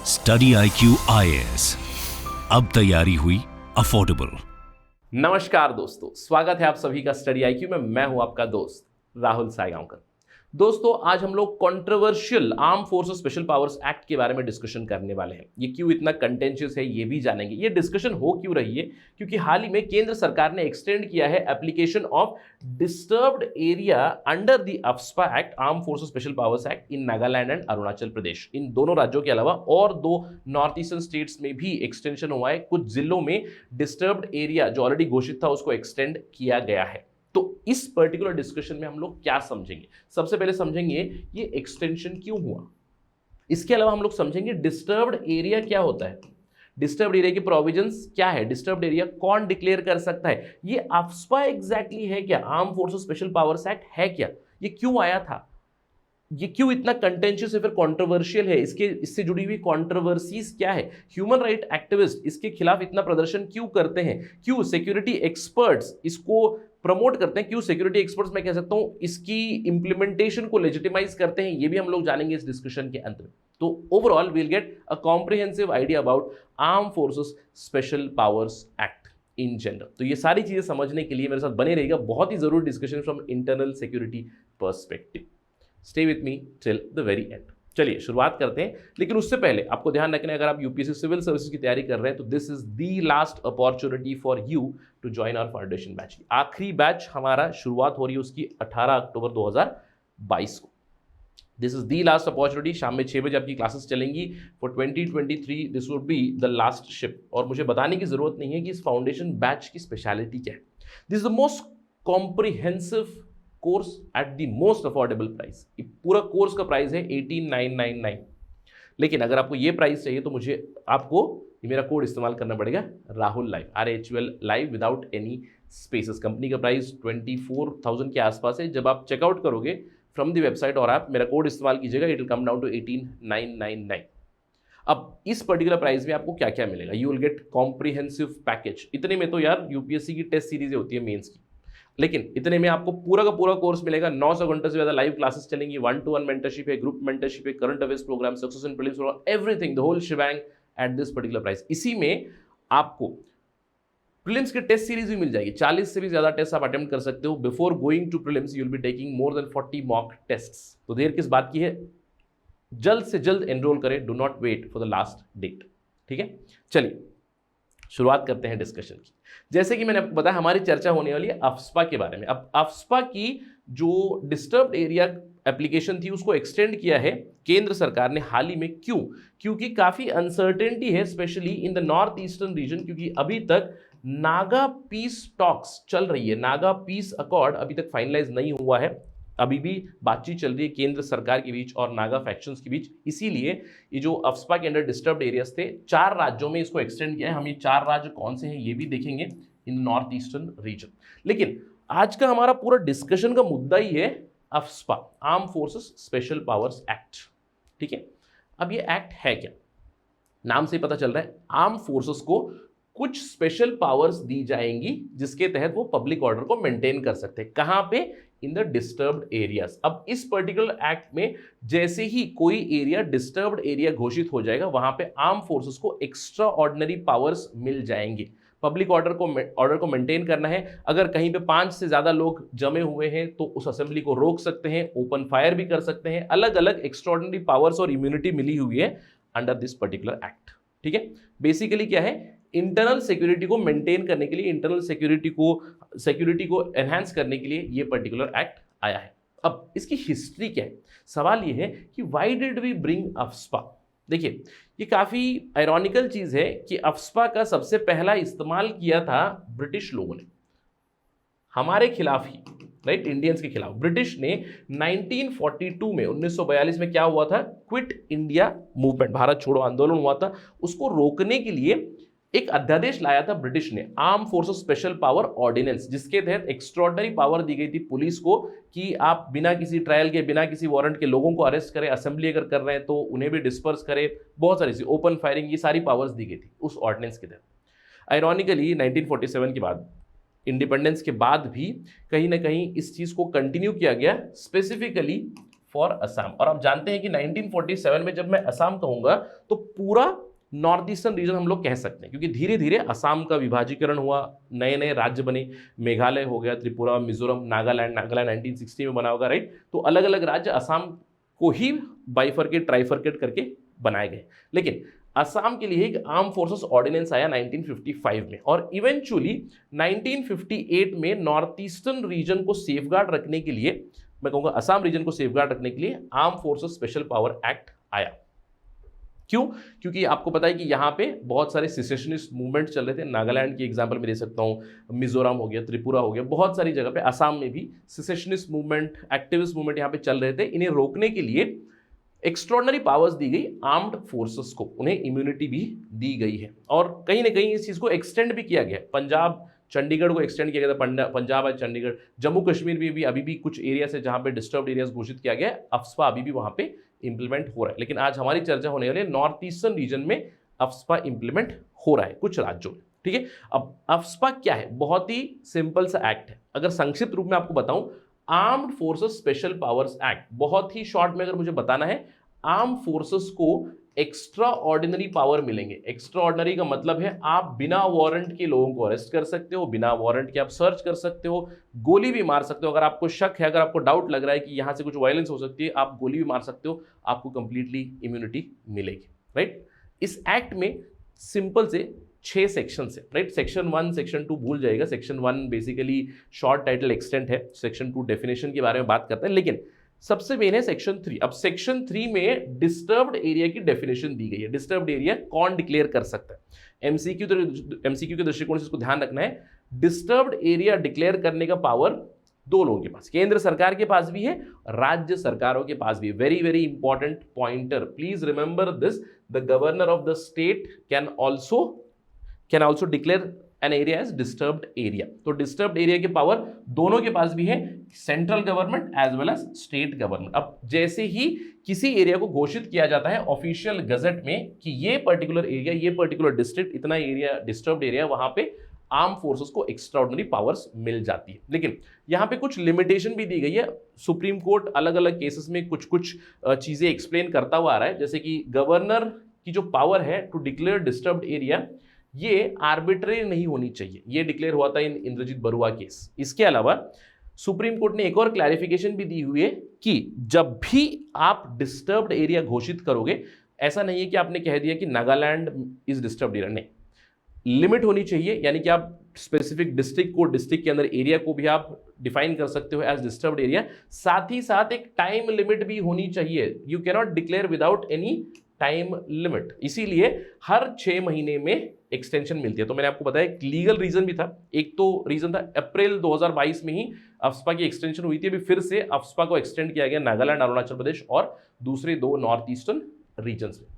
Study IQ IAS, अब तैयारी हुई अफोर्डेबल। नमस्कार दोस्तों, स्वागत है आप सभी का स्टडी IQ में। मैं हूं आपका दोस्त राहुल सायगांवकर। दोस्तों, आज हम लोग controversial arm forces special powers act के बारे में डिस्कशन करने वाले हैं। ये क्यों इतना कंटेंशियस है ये भी जानेंगे। ये डिस्कशन हो क्यों रही है, क्योंकि हाल ही में केंद्र सरकार ने एक्सटेंड किया है application of disturbed area under the AFSPA act, arm forces special powers act in Nagaland and Arunachal Pradesh. इन दोनों राज्यों के अलावा और दो नॉर्थ ईस्टर्न स्टेट्स में भी एक्सटेंशन हुआ है। कुछ जिलों में डिस्टर्ब्ड एरिया जो ऑलरेडी घोषित था उसको एक्सटेंड किया गया है। तो इस पर्टिकुलर डिस्कशन में हम लोग क्या समझेंगे? सबसे पहले समझेंगे ये एक्सटेंशन क्यों हुआ। इसके अलावा हम लोग समझेंगे डिस्टर्ब्ड एरिया क्या होता है, डिस्टर्ब्ड एरिया की प्रोविजंस क्या है, डिस्टर्ब्ड एरिया कौन डिक्लेयर कर सकता है, ये अफ्स्पा एग्जैक्टली है क्या, arm forces special powers act है क्या, ये क्यों आया था, ये क्यों इतना कंटेंशियस है, फिर कंट्रोवर्शियल है, इससे जुड़ी हुई कंट्रोवर्सीज क्या है, ह्यूमन राइट एक्टिविस्ट इसके खिलाफ इतना प्रदर्शन क्यों करते हैं, क्यों सिक्योरिटी एक्सपर्ट्स इसको प्रमोट करते हैं, क्यों सिक्योरिटी एक्सपर्ट्स मैं कह सकता हूं इसकी इंप्लीमेंटेशन को लेजिटिमाइज करते हैं, ये भी हम लोग जानेंगे इस डिस्कशन के अंत में। तो overall we'll get a comprehensive idea about arm forces special powers act in general. तो ये सारी चीजें समझने के लिए मेरे साथ बने रहेगा, बहुत ही जरूरी discussion from internal security perspective. Stay with me till the very and. चलिए शुरुआत करते हैं, लेकिन उससे पहले आपको ध्यान रखना है, अगर आप यूपीएससी सिविल सर्विसेज की तैयारी कर रहे हैं तो this is the last opportunity for you to join our foundation batch. आखिरी बैच हमारा शुरुआत हो रही है उसकी 18 अक्टूबर 2022 को। This is the last opportunity. शाम में 6 बजे आपकी क्लासेस चलेंगी for 2023। This would be the last ship. और मुझे बताने की जरूरत नहीं है कि इस फाउंडेशन बैच की स्पेशलिटी क्या है। This is the most comprehensive course at the most affordable price. पूरा कोर्स का प्राइस है 18,999। लेकिन अगर आपको ये प्राइस चाहिए तो आपको मेरा कोड इस्तेमाल करना पड़ेगा, Rahul live, RAHUL live without any spaces. Company का प्राइस 24,000 के आसपास है। जब आप चेकआउट करोगे फ्रॉम द वेबसाइट और आप मेरा कोड इस्तेमाल कीजिएगा, it will come down to 18,999। अब इस पर्टिकुलर प्राइस में आपको क्या क्या मिलेगा? You will get comprehensive package. इतने में तो यार यूपीएससी की टेस्ट सीरीज होती है मेंस की, लेकिन इतने में आपको पूरा का पूरा कोर्स मिलेगा। 900 घंटे से ज़्यादा लाइव क्लासेस चलेंगी, 1-to-1 मेंटरशिप है, ग्रुप मेंटरशिप है, current affairs programme, success in prelims programme, everything, the whole shebang at this particular price. इसी में आपको प्रीलिम्स के टेस्ट सीरीज भी मिल जाएगी। 40 से भी ज़्यादा टेस्ट आप अटेम्प्ट कर सकते हो। Before going to prelims you will be taking more than 40 mock tests. तो देर किस बात की है, जल्द से जल्द एनरोल करें, do not wait for the last date. ठीक है, चलिए शुरुआत करते हैं डिस्कशन की। जैसे कि मैंने आपको बताया, हमारी चर्चा होने वाली है अफ्स्पा के बारे में। अब अफ्स्पा की जो डिस्टर्ब्ड एरिया एप्लीकेशन थी उसको एक्सटेंड किया है केंद्र सरकार ने हाल ही में। क्यों? क्योंकि काफी अनसर्टेनिटी है specially in the north eastern reason, क्योंकि अभी तक नागा पीस टॉक्स चल रही है। नागा पीस अकॉर्ड अभी तक फाइनलाइज नहीं हुआ है, अभी भी बातचीत चल रही है केंद्र सरकार के बीच और नागा फैक्शंस के बीच। इसीलिए ये जो अफ्स्पा के अंडर डिस्टर्ब्ड एरियाज थे, 4 राज्यों में इसको एक्सटेंड किया है। हम ये 4 राज्य कौन से हैं ये भी देखेंगे इन नॉर्थ ईस्टर्न रीजन। लेकिन आज का हमारा पूरा डिस्कशन का मुद्दा ही है AFSPA, arm forces special powers act. ठीक है, अब ये एक्ट है क्या? नाम से पता चल रहा है आर्म फोर्सेस को कुछ स्पेशल पावर्स दी जाएंगी जिसके तहत वो पब्लिक ऑर्डर को मेंटेन कर सकते हैं। कहां पे? इन द डिस्टर्ब्ड एरियाज। अब इस पर्टिकुलर एक्ट में जैसे ही कोई एरिया डिस्टर्ब्ड एरिया घोषित हो जाएगा, वहां पे आर्म फोर्सेस को एक्स्ट्रा ऑर्डिनरी पावर्स मिल जाएंगे। पब्लिक ऑर्डर को मेंटेन करना है। अगर कहीं पे 5 से ज्यादा लोग जमे हुए हैं तो उस असेंबली को रोक सकते हैं, ओपन फायर भी कर सकते हैं। अलग अलग एक्स्ट्राऑर्डिनरी पावर्स और इम्यूनिटी मिली हुई है अंडर दिस पर्टिकुलर एक्ट। ठीक है, बेसिकली क्या है, इंटरनल सिक्योरिटी को मेंटेन करने के लिए, इंटरनल सिक्योरिटी को एनहांस करने के लिए ये पर्टिकुलर एक्ट आया है। अब इसकी हिस्ट्री क्या है? सवाल ये है कि why did we bring AFSPA. देखिए, ये काफी आयरॉनिकल चीज है कि अफ्स्पा का सबसे पहला इस्तेमाल किया था ब्रिटिश लोगों ने हमारे खिलाफ ही, राइट, इंडियंस के खिलाफ। ब्रिटिश ने 1942 में 1942 में क्या हुआ था, क्विट इंडिया मूवमेंट, भारत छोड़ो आंदोलन हुआ था, उसको रोकने के लिए एक अध्यादेश लाया था ब्रिटिश ने, arm forces special power ordinance, जिसके तहत एक्स्ट्राऑर्डिनरी पावर दी गई थी पुलिस को कि आप बिना किसी ट्रायल के, बिना किसी वारंट के लोगों को अरेस्ट करें, असेंबली अगर कर रहे हैं तो उन्हें भी डिस्पर्स करें, बहुत सारी चीज, ओपन फायरिंग, ये सारी पावर्स दी गई थी उस ऑर्डिनेंस के तहत। आयरॉनिकली 1947 के बाद, इंडिपेंडेंस के बाद भी कहीं ना कहीं इस चीज को कंटिन्यू किया गया, स्पेसिफिकली फॉर असम। और आप जानते हैं कि 1947 में जब मैं असम कहूंगा तो पूरा नॉर्थ ईस्टर्न रीजन हम लोग कह सकते हैं, क्योंकि धीरे धीरे असम का विभाजीकरण हुआ, नए नए राज्य बने, मेघालय हो गया, त्रिपुरा, मिजोरम, नागालैंड 1960 में बना होगा, राइट। तो अलग अलग राज्य असम को ही बाइफरकेट ट्राइफरकेट करके बनाए गए। लेकिन असम के लिए एक आर्म फोर्सेस ऑर्डिनेंस आया 1955 में, और इवेंचुअली 1958 में नॉर्थ ईस्टर्न रीजन को सेफगार्ड रखने के लिए, मैं कहूंगा असम रीजन को सेफगार्ड रखने के लिए arm forces special power act आया। क्यों? क्योंकि आपको पता है कि यहाँ पे बहुत सारे सिसेशनिस्ट मूवमेंट चल रहे थे। नागालैंड की एग्जांपल में दे सकता हूँ, मिजोरम हो गया, त्रिपुरा हो गया, बहुत सारी जगह पे, असम में भी सिसेशनिस्ट मूवमेंट, एक्टिविस्ट मूवमेंट यहाँ पे चल रहे थे। इन्हें रोकने के लिए एक्स्ट्रॉर्डनरी पावर्स दी गई आर्म्ड फोर्सेस को, उन्हें इम्यूनिटी भी दी गई है, और कहीं ना कहीं इस चीज़ को एक्सटेंड भी किया गया। पंजाब, चंडीगढ़ को एक्सटेंड किया गया था, पंजाब और चंडीगढ़। जम्मू कश्मीर में भी अभी भी कुछ एरियाज है जहाँ पे डिस्टर्ब्ड एरियाज घोषित किया गया है, अफ्स्पा अभी भी वहाँ पे इंप्लीमेंट हो रहा है। लेकिन आज हमारी चर्चा होने वाली है नॉर्थ ईस्टर्न रीजन में अफ्स्पा इंप्लीमेंट हो रहा है कुछ राज्यों में, ठीक है। अब अफ्स्पा क्या है? बहुत ही सिंपल सा एक्ट है। अगर संक्षिप्त रूप में आपको बताऊं, armed forces special powers act, बहुत ही शॉर्ट में अगर मुझे बताना है, आर्म फोर्सेस को एक्स्ट्रा ऑर्डिनरी पावर मिलेंगे। एक्स्ट्रा ऑर्डिनरी का मतलब है आप बिना वारंट के लोगों को अरेस्ट कर सकते हो, बिना वारंट के आप सर्च कर सकते हो, गोली भी मार सकते हो। अगर आपको शक है, अगर आपको डाउट लग रहा है कि यहां से कुछ वायलेंस हो सकती है, आप गोली भी मार सकते हो, आपको कंप्लीटली इम्यूनिटी मिलेगी, राइट। इस एक्ट में सिंपल से 6 सेक्शन है, राइट। सेक्शन 1, सेक्शन 2 भूल जाएगा। Section 1 basically short title extent है, सेक्शन 2 डेफिनेशन के बारे में बात करता है, लेकिन सबसे मेन है सेक्शन 3। अब सेक्शन 3 में डिस्टर्ब्ड एरिया की डेफिनेशन दी गई है। डिस्टर्ब्ड एरिया कौन डिक्लेयर कर सकता है? एमसीक्यू के दृष्टिकोण से इसको ध्यान रखना है। डिस्टर्ब्ड एरिया डिक्लेयर करने का पावर 2 लोगों के पास, केंद्र सरकार के पास भी है, राज्य सरकारों के पास भी। Very very important pointer, please remember this. The governor of the state can also declare an area as disturbed area. तो डिस्टर्ब्ड एरिया के पावर दोनों के पास भी है, central government as well as state government. अब जैसे ही किसी एरिया को घोषित किया जाता है ऑफिशियल गजट में कि ये पर्टिकुलर एरिया, ये पर्टिकुलर डिस्ट्रिक्ट, इतना एरिया डिस्टर्ब्ड एरिया, वहां पे आर्म फोर्सेस को एक्स्ट्राऑर्डिनरी पावर्स मिल जाती है। लेकिन यहाँ पे कुछ लिमिटेशन भी दी गई है। सुप्रीम कोर्ट अलग अलग केसेस में कुछ कुछ चीजें एक्सप्लेन करता हुआ आ रहा है, जैसे कि गवर्नर की जो पावर है टू डिक्लेयर डिस्टर्ब्ड एरिया, ये आर्बिट्रेरी नहीं होनी चाहिए। ये डिक्लेयर हुआ था इन इंद्रजीत बरुआ केस। इसके अलावा सुप्रीम कोर्ट ने एक और क्लैरिफिकेशन भी दी हुई है कि जब भी आप डिस्टर्ब्ड एरिया घोषित करोगे, ऐसा नहीं है कि आपने कह दिया कि नागालैंड इज डिस्टर्ब्ड एरिया, नहीं, लिमिट होनी चाहिए। यानी कि आप स्पेसिफिक डिस्ट्रिक्ट के अंदर एरिया को भी आप डिफाइन कर सकते हो एज डिस्टर्ब्ड एरिया। साथ ही साथ एक टाइम लिमिट भी होनी चाहिए। You cannot declare without any time limit. इसीलिए हर 6 महीने में एक्सटेंशन मिलती है। तो मैंने आपको बताया एक लीगल रीजन भी था। एक तो रीजन था अप्रैल 2022 में ही अफ्स्पा की एक्सटेंशन हुई थी, अभी फिर से अफ्स्पा को एक्सटेंड किया गया नागालैंड, अरुणाचल प्रदेश और दूसरे 2 नॉर्थ ईस्टर्न रीजन्स में।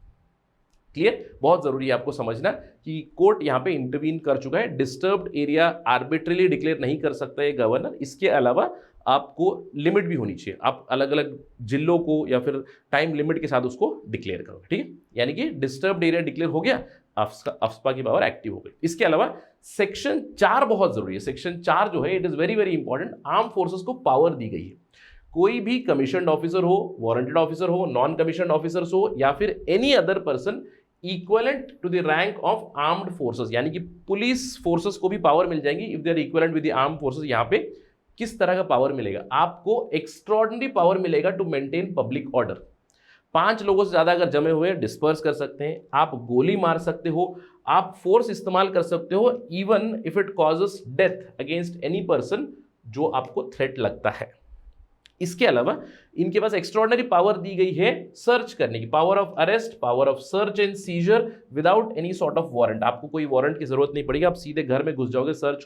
क्लियर? बहुत जरूरी है आपको समझना कि कोर्ट यहाँ पे इंटरवीन कर चुका है। डिस्टर्ब्ड एरिया आर्बिट्रेली डिक्लेयर नहीं कर सकता है गवर्नर। इसके अलावा आपको लिमिट भी होनी चाहिए, आप अलग अलग जिलों को या फिर टाइम लिमिट के साथ उसको डिक्लेयर करोगे, ठीक है। यानी कि डिस्टर्ब्ड एरिया डिक्लेयर हो गया, अफ्स्पा की पावर एक्टिव हो गई। इसके अलावा सेक्शन 4 बहुत जरूरी है। सेक्शन 4 जो है, it is very very important. Arm forces को पावर दी गई है, कोई भी कमीशन्ड ऑफिसर हो, वारंटेड ऑफिसर हो, नॉन कमीशन्ड ऑफिसर्स हो, या फिर any other person equivalent to the rank of armed forces, यानी कि पुलिस फोर्सेस को भी पावर मिल जाएगी if they are equivalent with the armed forces. यहाँ पे किस तरह का पावर मिलेगा? आपको एक्स्ट्रॉर्डिनरी पावर मिलेगा टू मेंटेन पब्लिक ऑर्डर। 5 लोगों से ज्यादा अगर जमे हुए डिस्पर्स कर सकते हैं, आप गोली मार सकते हो, आप फोर्स इस्तेमाल कर सकते हो, even if it causes death against any person जो आपको थ्रेट लगता है। इसके अलावा इनके पास एक्स्ट्रॉर्डिनरी पावर दी गई है सर्च करने की, power of arrest, power of search and seizure without any sort of warrant. आपको कोई वारंट की जरूरत नहीं पड़ेगी, आप सीधे घर में घुस जाओगे, सर्च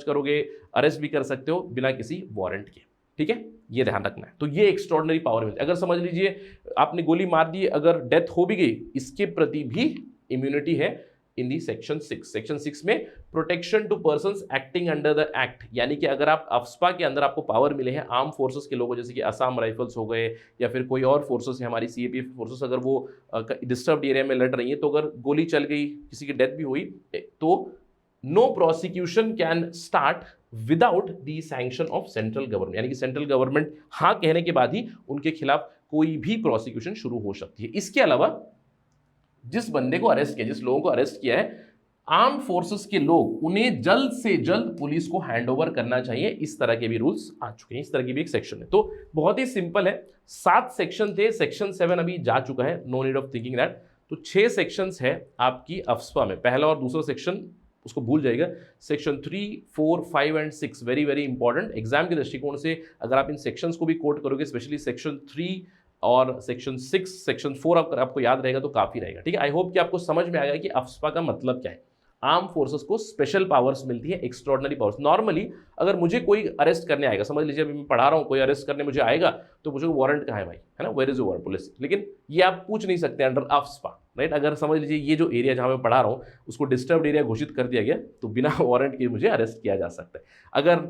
करोगे, अरेस्ट भी कर सकते हो बिना किसी वारंट के, ठीक है। ये ध्यान रखना है। तो ये एक्स्ट्रॉर्डिनरी पावर मिलती है। अगर समझ लीजिए आपने गोली मार दी, अगर डेथ हो भी गई, इसके प्रति भी इम्यूनिटी है इन दी सेक्शन 6। सेक्शन 6 में protection to persons acting under the act, यानी कि अगर आप अफ्स्पा के अंदर आपको पावर मिले हैं आर्म फोर्सेस के लोगों, जैसे कि असम राइफल्स हो गए या फिर कोई और फोर्सेस है हमारी सीएपीएफ फोर्सेस, अगर वो डिस्टर्ब्ड एरिया में लड़ रही है, तो अगर गोली चल गई, किसी की डेथ भी हुई, तो no prosecution can start without the sanction of central government, यानी कि सेंट्रल गवर्नमेंट हाँ कहने के बाद ही उनके खिलाफ कोई भी प्रोसिक्यूशन शुरू हो सकती है। इसके अलावा जिस बंदे को अरेस्ट किया, जिस लोगों को अरेस्ट किया है, आर्म फोर्सेस के लोग, उन्हें जल्द से जल्द पुलिस को हैंडओवर करना चाहिए। इस तरह के भी रूल्स आ चुके हैं, इस तरह की भी एक सेक्शन है। तो बहुत ही सिंपल है, 7 सेक्शन थे, सेक्शन 7 अभी जा चुका है, no need of thinking that. तो 6 सेक्शंस है आपकी अफ्स्पा में, पहला और दूसरा सेक्शन उसको भूल जाइएगा। Section 3, 4, 5 and 6 very very important. Exam के दृष्टिकोण से अगर आप इन सेक्शंस को भी कोट करोगे, स्पेशली सेक्शन 3 और सेक्शन 6, सेक्शन 4 अगर आपको याद रहेगा तो काफी रहेगा। ठीक है, आई होप कि आपको समझ में आ गया कि अफ्स्पा का मतलब क्या है। आर्म फोर्सेस को स्पेशल पावर्स मिलती है, एक्स्ट्राऑर्डिनरी पावर्स। नॉर्मली अगर मुझे कोई अरेस्ट करने आएगा, समझ लीजिए अभी मैं पढ़ा रहा हूँ, कोई अरेस्ट करने मुझे आएगा तो मुझे वारंट कहाँ है भाई, है ना, where is your warrant police. लेकिन ये आप पूछ नहीं सकते अंडर अफ्स्पा, राइट। अगर समझ लीजिए ये जो एरिया जहाँ मैं पढ़ा रहा हूँ उसको डिस्टर्ब्ड एरिया घोषित कर दिया गया तो बिना वारंट के मुझे अरेस्ट किया जा सकता है। अगर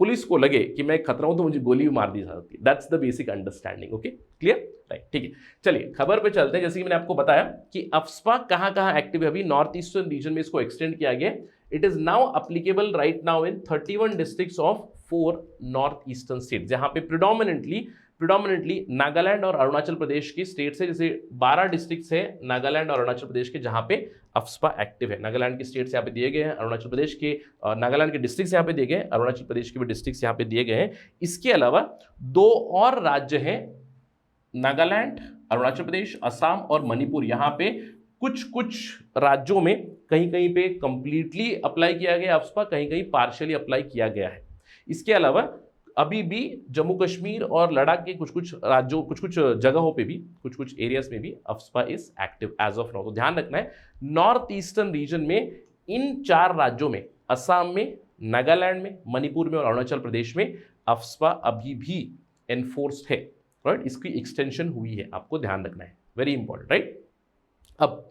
पुलिस को लगे कि मैं खतरा हूं तो मुझे गोली मार दी जा सकती है। That's the basic understanding. Okay, clear, right, ठीक है। चलिए खबर पे चलते हैं। जैसे कि मैंने आपको बताया कि अफ्स्पा कहां एक्टिव है, अभी नॉर्थ ईस्टर्न रीजन में इसको एक्सटेंड किया गया। It is now applicable right now in 31 districts of 4 north eastern state, जहां पे प्रिडोमिनेंटली नागालैंड और अरुणाचल प्रदेश की स्टेट्स है। जैसे 12 डिस्ट्रिक्ट्स है नागालैंड और अरुणाचल प्रदेश के जहां पे अफ्स्पा एक्टिव है। नागालैंड के स्टेट्स यहाँ पे दिए गए हैं, अरुणाचल प्रदेश के नागालैंड के डिस्ट्रिक्ट्स यहाँ पे दिए गए हैं, अरुणाचल प्रदेश के भी डिस्ट्रिक्ट्स यहाँ पे दिए गए हैं। इसके अलावा 2 और राज्य हैं, नागालैंड, अरुणाचल प्रदेश, असम और मणिपुर। यहाँ पे कुछ राज्यों में कहीं पे कंप्लीटली अप्लाई किया गया अफ्स्पा, कहीं पार्शियली अप्लाई किया गया है। इसके अलावा अभी भी जम्मू कश्मीर और लद्दाख के कुछ राज्यों, कुछ जगहों पे भी, कुछ एरियाज में भी AFSPA is active as of now. तो ध्यान रखना है, नॉर्थ ईस्टर्न रीजन में इन 4 राज्यों में, असम में, नागालैंड में, मणिपुर में और अरुणाचल प्रदेश में अफ्स्पा अभी भी एनफोर्स्ड है, राइट। इसकी एक्सटेंशन हुई है, आपको ध्यान रखना है, वेरी इंपॉर्टेंट, राइट। अब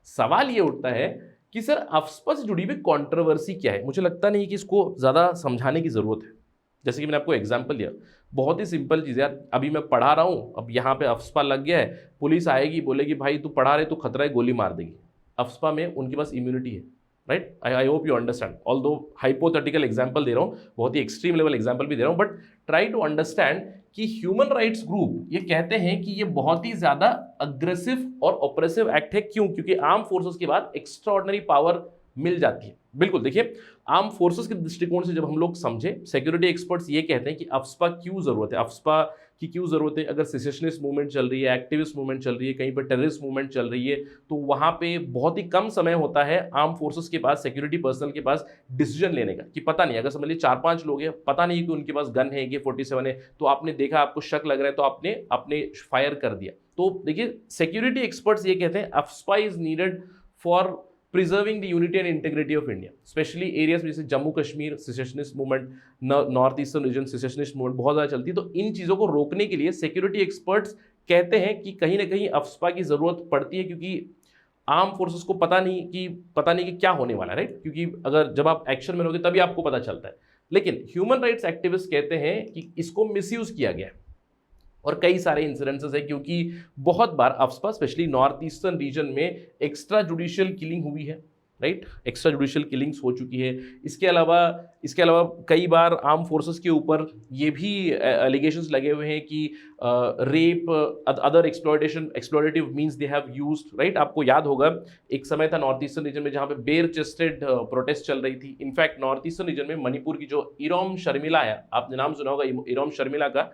सवाल ये उठता है कि सर अफ्स्पा से जुड़ी हुई कंट्रोवर्सी क्या है। मुझे लगता नहीं कि इसको ज़्यादा समझाने की ज़रूरत है। जैसे कि मैंने आपको एग्जांपल दिया, बहुत ही सिंपल चीज़ है यार। अभी मैं पढ़ा रहा हूँ, अब यहाँ पे अफ्स्पा लग गया है, पुलिस आएगी बोलेगी भाई तू पढ़ा रहे, तू खतरा है, गोली मार देगी। अफ्स्पा में उनके पास इम्यूनिटी है, right. I hope you understand, although hypothetical example दे रहा हूँ, बहुत ही एक्सट्रीम लेवल एग्जांपल भी दे रहा हूँ, बट ट्राई टू अंडरस्टैंड कि ह्यूमन राइट्स ग्रुप ये कहते हैं कि ये बहुत ही ज़्यादा अग्रेसिव और ऑपरेसिव एक्ट है। क्यों? क्योंकि आर्म फोर्सेस के बाद एक्स्ट्राऑर्डिनरी पावर मिल जाती है। बिल्कुल, देखिए आर्म फोर्सेस के दृष्टिकोण से जब हम लोग समझे, सिक्योरिटी एक्सपर्ट्स ये कहते हैं कि अफ्स्पा क्यों जरूरत है, अफ्स्पा की क्यों जरूरत है। अगर सेसेशनिस्ट मूवमेंट चल रही है, एक्टिविस्ट मूवमेंट चल रही है, कहीं पर टेररिस्ट मूवमेंट चल रही है, तो वहां पे बहुत ही कम समय होता है आर्म फोर्सेस के पास, सिक्योरिटी पर्सनल के पास डिसीजन लेने का। कि पता नहीं, अगर समझ लीजिए 4-5 लोग हैं, पता नहीं कि उनके पास गन है, AK-47 है, तो आपने देखा, आपको शक लग रहा है, तो आपने फायर कर दिया। तो देखिए सिक्योरिटी एक्सपर्ट्स ये कहते हैं AFSPA is needed for preserving the unity and integrity of India, specially areas जैसे Jammu Kashmir secessionist movement, north eastern region secessionist movement बहुत ज़्यादा चलती है। तो इन चीज़ों को रोकने के लिए सिक्योरिटी एक्सपर्ट्स कहते हैं कि कहीं ना कहीं अफ्स्पा की ज़रूरत पड़ती है, क्योंकि आर्म फोर्सेस को पता नहीं कि क्या होने वाला है, राइट। क्योंकि अगर जब आप एक्शन में रहोगे तभी आपको पता चलता है। लेकिन ह्यूमन राइट्स एक्टिविस्ट कहते हैं कि इसको मिसयूज किया गया है, और कई सारे इंसिडेंसेस है, क्योंकि बहुत बार AFSPA specially north eastern reason में एक्स्ट्रा जुडिशियल किलिंग हुई है, राइट। एक्स्ट्रा जुडिशियल किलिंग्स हो चुकी है। इसके अलावा कई बार आर्म फोर्सेस के ऊपर ये भी एलिगेशंस लगे हुए हैं कि rape, other exploitative means they have used, right. आपको याद होगा एक समय था नॉर्थ ईस्टर्न रीजन में जहाँ पे बेयर चेस्टेड प्रोटेस्ट चल रही थी। इनफैक्ट नॉर्थ ईस्टर्न रीजन में मणिपुर की जो इरोम शर्मिला है, आपने नाम सुना होगा इरोम शर्मिला का,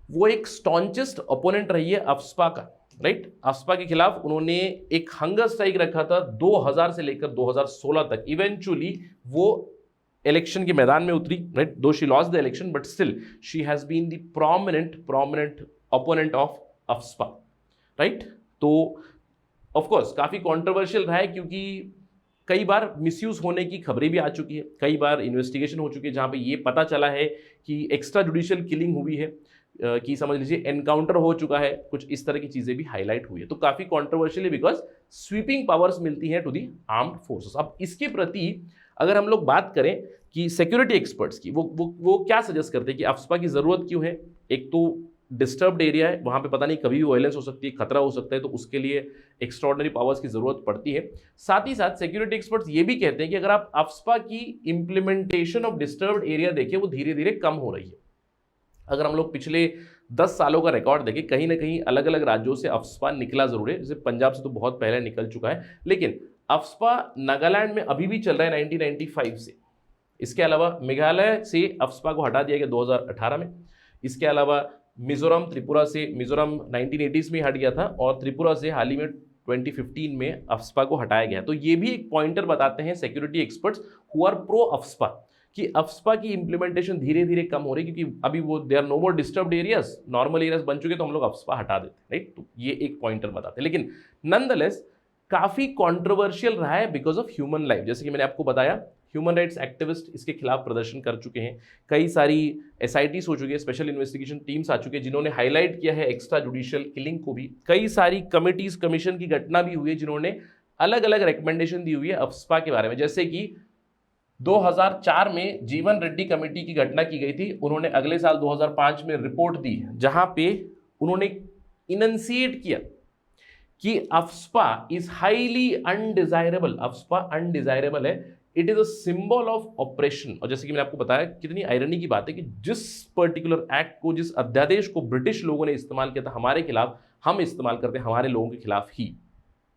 वो एक स्टॉन्चेस्ट ओपोनेंट रही है अफ्स्पा का, राइट। अफ्स्पा के खिलाफ उन्होंने एक हंगर स्ट्राइक रखा था 2000 से लेकर 2016 तक। इवेंचुअली वो इलेक्शन के मैदान में उतरी, right, though she lost the election, but still she has been the prominent opponent of AFSPA, right. तो ऑफ कोर्स काफी कंट्रोवर्शियल रहा है, क्योंकि कई बार मिसयूज होने की खबरें भी आ चुकी है, कई बार इन्वेस्टिगेशन हो चुकी है जहां पे ये पता चला है कि एक्स्ट्रा जुडिशियल किलिंग हुई है, कि समझ लीजिए एनकाउंटर हो चुका है, कुछ इस तरह की चीजें भी हाईलाइट हुई है। तो काफी कंट्रोवर्शियल है, बिकॉज स्वीपिंग पावर्स मिलती हैं टू दी आर्म्ड फोर्सेस। अब इसके प्रति अगर हम लोग बात करें कि सिक्योरिटी एक्सपर्ट्स की, वो क्या सजेस्ट करते हैं कि अफ्स्पा की जरूरत क्यों है। एक तो डिस्टर्ब्ड एरिया है, वहाँ पे पता नहीं कभी भी वायलेंस हो सकती है, खतरा हो सकता है, तो उसके लिए एक्स्ट्राऑर्डिनरी पावर्स की ज़रूरत पड़ती है। साथ ही साथ सिक्योरिटी एक्सपर्ट्स ये भी कहते हैं कि अगर आप अफ्स्पा की इम्प्लीमेंटेशन ऑफ डिस्टर्ब्ड एरिया देखें, वो धीरे धीरे कम हो रही है। अगर हम लोग पिछले 10 सालों का रिकॉर्ड देखें, कहीं ना कहीं अलग अलग राज्यों से अफ्स्पा निकला जरूर है, जैसे पंजाब से तो बहुत पहले निकल चुका है, लेकिन अफ्स्पा नागालैंड में अभी भी चल रहा है 1995 से। इसके अलावा मेघालय से अफ्स्पा को हटा दिया गया 2018 में। इसके अलावा मिजोरम, त्रिपुरा से, मिजोरम 1980s में हट गया था, और त्रिपुरा से हाल ही में 2015 में अफ्स्पा को हटाया गया। तो ये भी एक पॉइंटर बताते हैं security experts who are pro AFSPA कि अफ्स्पा की इंप्लीमेंटेशन धीरे धीरे कम हो रही है, क्योंकि अभी वो they are no more disturbed areas, normal areas बन चुके, तो हम लोग अफ्स्पा हटा देते हैं, राइट। तो ये एक पॉइंटर बताते हैं, लेकिन नॉनदलेस काफी कंट्रोवर्शियल रहा है बिकॉज ऑफ ह्यूमन लाइफ। जैसे कि मैंने आपको बताया, ह्यूमन राइट्स एक्टिविस्ट इसके खिलाफ प्रदर्शन कर चुके हैं, कई सारी एसआईटीज हो चुकी है, स्पेशल इन्वेस्टिगेशन टीम्स आ चुके हैं जिन्होंने हाईलाइट किया है एक्स्ट्रा जुडिशियल किलिंग को भी। कई सारी कमिटीज, कमीशन की घटना भी हुई है जिन्होंने अलग अलग रिकमेंडेशन दी हुई है अफ्स्पा के बारे में। जैसे कि 2004 में जीवन रेड्डी कमेटी की घटना की गई थी, उन्होंने अगले साल 2005 में रिपोर्ट दी जहां पे उन्होंने इनंसिएट किया कि AFSPA is highly undesirable, AFSPA undesirable है, it is a symbol of operation. और जैसे कि मैंने आपको बताया, कितनी आयरनी की बात है कि जिस पर्टिकुलर एक्ट को, जिस अध्यादेश को ब्रिटिश लोगों ने इस्तेमाल किया था हमारे खिलाफ, हम इस्तेमाल करते हैं हमारे लोगों के खिलाफ ही।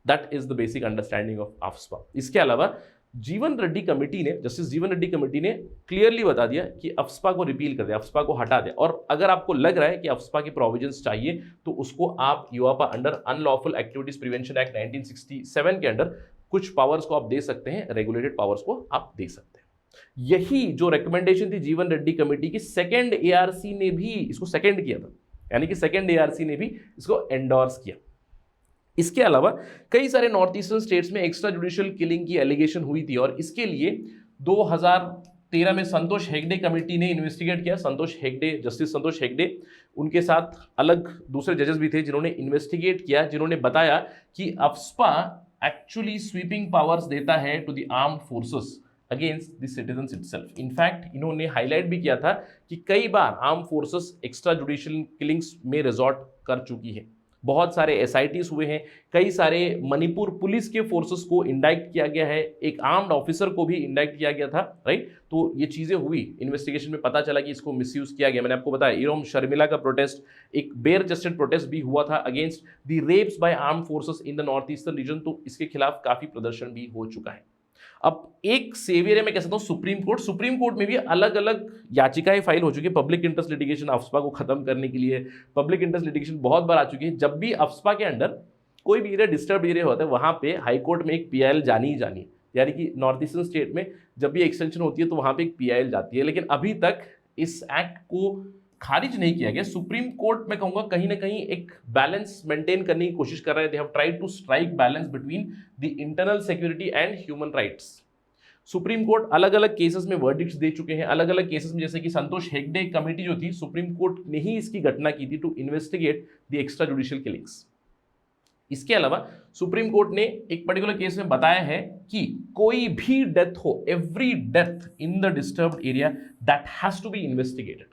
That is the basic understanding of AFSPA. इसके अलावा जीवन रेड्डी कमेटी ने, जस्टिस जीवन रेड्डी कमेटी ने क्लियरली बता दिया कि अफ्स्पा को रिपील कर दे, अफ्स्पा को हटा दे, और अगर आपको लग रहा है कि अफ्स्पा की प्रोविजंस चाहिए तो उसको आप UAPA under unlawful activities prevention act 1967 के अंडर कुछ पावर्स को आप दे सकते हैं, रेगुलेटेड पावर्स को आप दे सकते हैं। यही जो रिकमेंडेशन थी जीवन रेड्डी कमेटी की, सेकेंड एआरसी ने भी इसको सेकेंड किया था, यानी कि सेकेंड एआरसी ने भी इसको एंडोर्स किया। इसके अलावा कई सारे नॉर्थ ईस्टर्न स्टेट्स में एक्स्ट्रा जुडिशियल किलिंग की एलिगेशन हुई थी, और इसके लिए 2013 में संतोष हेगड़े कमेटी ने इन्वेस्टिगेट किया। संतोष हेगड़े, जस्टिस संतोष हेगड़े, उनके साथ अलग दूसरे जजेस भी थे जिन्होंने इन्वेस्टिगेट किया, जिन्होंने बताया कि अफ्स्पा एक्चुअली स्वीपिंग पावर्स देता है to the armed forces against the citizens itself. In fact इन्होंने हाईलाइट भी किया था कि कई बार arm forces extra judicial killings में रिजॉर्ट कर चुकी है। बहुत सारे एसआईटीज हुए हैं, कई सारे मणिपुर पुलिस के फोर्सेस को इंडाइक्ट किया गया है, एक आर्म्ड ऑफिसर को भी इंडाइक्ट किया गया था, राइट। तो ये चीजें हुई, इन्वेस्टिगेशन में पता चला कि इसको मिसयूज किया गया। मैंने आपको बताया इरोम शर्मिला का प्रोटेस्ट, एक बेयर चेस्टेड प्रोटेस्ट भी हुआ था against the rapes by armed forces in the north eastern region, तो इसके खिलाफ काफी प्रदर्शन भी हो चुका है। अब एक सेवियर है, मैं कह सकता हूं सुप्रीम कोर्ट। सुप्रीम कोर्ट में भी अलग अलग याचिकाएं फाइल हो चुकी है पब्लिक इंटरेस्ट लिटिगेशन अफ्स्पा को खत्म करने के लिए। पब्लिक इंटरेस्ट लिटिगेशन बहुत बार आ चुकी है। जब भी अफ्स्पा के अंडर कोई भी एरिया डिस्टर्ब एरिया होता है, वहां पे हाईकोर्ट में एक पीआईएल जानी ही जानी है, यानी कि नॉर्थ ईस्टर्न स्टेट में जब भी एक्सटेंशन होती है तो वहां पे एक पीआईएल जाती है। लेकिन अभी तक इस एक्ट को खारिज नहीं किया गया। सुप्रीम कोर्ट में कहूंगा कहीं ना कहीं एक बैलेंस मेंटेन करने की कोशिश कर रहे हैं। They have tried to strike balance between the internal security and human rights. Supreme court अलग अलग केसेस में वर्डिक्ट्स दे चुके हैं, अलग अलग केसेस में, जैसे कि संतोष हेगड़े कमेटी जो थी, सुप्रीम कोर्ट ने ही इसकी घटना की थी to investigate the extra judicial killings. इसके अलावा सुप्रीम कोर्ट ने एक पर्टिकुलर केस में बताया है कि कोई भी डेथ हो, every death in the disturbed area that has to be investigated.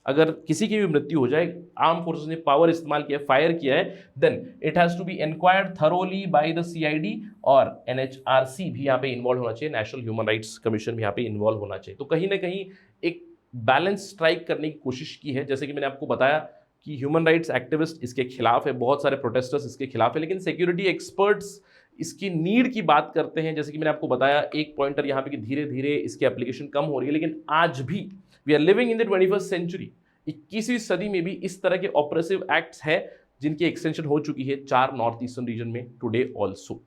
अगर किसी की भी मृत्यु हो जाए, आर्म फोर्सेस ने पावर इस्तेमाल किया, फायर किया है, then it has to be inquired thoroughly by the CID, और एनएचआरसी भी यहाँ पे इन्वॉल्व होना चाहिए, नेशनल ह्यूमन राइट्स कमीशन भी यहाँ पे इन्वॉल्व होना चाहिए। तो कहीं ना कहीं एक बैलेंस स्ट्राइक करने की कोशिश की है। जैसे कि मैंने आपको बताया कि ह्यूमन राइट्स एक्टिविस्ट इसके खिलाफ है, बहुत सारे प्रोटेस्टर्स इसके खिलाफ है, लेकिन सिक्योरिटी एक्सपर्ट्स इसकी नीड की बात करते हैं। जैसे कि मैंने आपको बताया एक पॉइंटर यहाँ पे कि धीरे धीरे इसकी एप्लीकेशन कम हो रही है, लेकिन आज भी we are living in the 21st century, 21वीं सदी में भी इस तरह के ऑपरेसिव एक्ट्स हैं जिनकी एक्सटेंशन हो चुकी है 4 नॉर्थ ईस्टर्न रीजन में today also,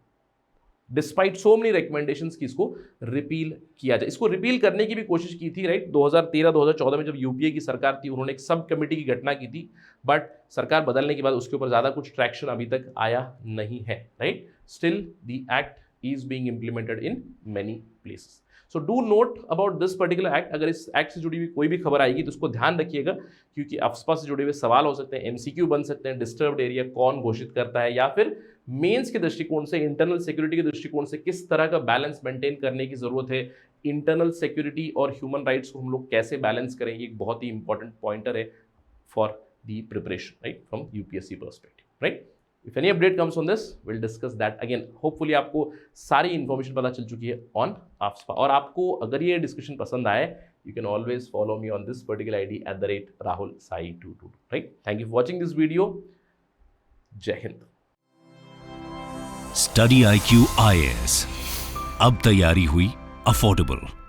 despite so many recommendations की इसको रिपील किया जाए। इसको रिपील करने की भी कोशिश की थी, राइट। 2013-2014 में जब यूपीए की सरकार थी, उन्होंने एक सब कमेटी की घटना की थी, बट सरकार बदलने के बाद उसके ऊपर ज्यादा कुछ ट्रैक्शन अभी तक आया नहीं है, right. Still the act is being implemented in many places. So do not about this particular act. अगर इस एक्ट से जुड़ी हुई कोई भी खबर आएगी तो उसको ध्यान रखिएगा, क्योंकि अफ्स्पा से जुड़े हुए सवाल हो सकते हैं, एमसीक्यू बन सकते हैं। डिस्टर्ब्ड एरिया कौन घोषित करता है, या फिर मेंस के दृष्टिकोण से, इंटरनल सिक्योरिटी के दृष्टिकोण से किस तरह का बैलेंस मेंटेन करने की जरूरत है, इंटरनल सिक्योरिटी और ह्यूमन राइट्स को हम लोग कैसे बैलेंस करें, ये एक बहुत ही इंपॉर्टेंट पॉइंटर है for the preparation, right, from UPSC perspective, right? If any update comes on this, we'll discuss that again. Hopefully आपको सारी इन्फॉर्मेशन पता चल चुकी है on AFSPA. और आपको अगर ये डिस्कशन पसंद आए, you can always follow me on this particular ID @RahulSai222, right? Thank you for watching this video. जय हिंद. स्टडी IQ IAS, अब तैयारी हुई अफोर्डेबल.